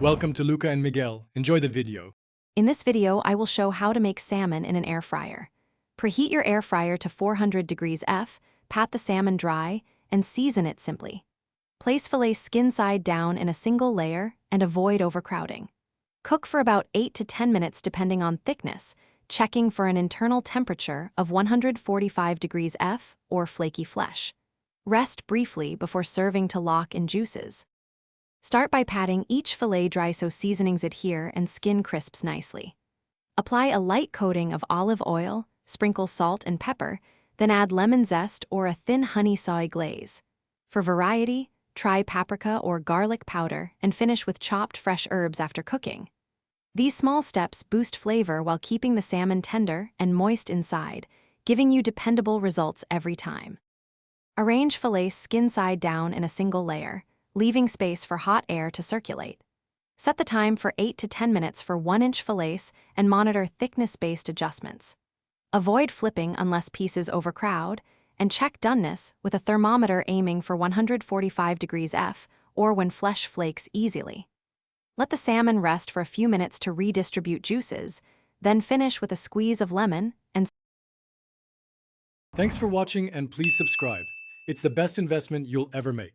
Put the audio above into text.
Welcome to Luca and Miguel. Enjoy the video. In this video, I will show how to make salmon in an air fryer. Preheat your air fryer to 400 degrees F, pat the salmon dry, and season it simply. Place fillet skin side down in a single layer and avoid overcrowding. Cook for about 8 to 10 minutes depending on thickness, checking for an internal temperature of 145 degrees F or flaky flesh. Rest briefly before serving to lock in juices. Start by patting each fillet dry so seasonings adhere and skin crisps nicely. Apply a light coating of olive oil, sprinkle salt and pepper, then add lemon zest or a thin honey soy glaze. For variety, try paprika or garlic powder and finish with chopped fresh herbs after cooking. These small steps boost flavor while keeping the salmon tender and moist inside, giving you dependable results every time. Arrange fillet skin side down in a single layer, leaving space for hot air to circulate. Set the time for 8 to 10 minutes for 1-inch fillets and monitor thickness-based adjustments. Avoid flipping unless pieces overcrowd, and check doneness with a thermometer aiming for 145 degrees F or when flesh flakes easily. Let the salmon rest for a few minutes to redistribute juices, then finish with a squeeze of lemon and Thanks for watching and please subscribe. It's the best investment you'll ever make.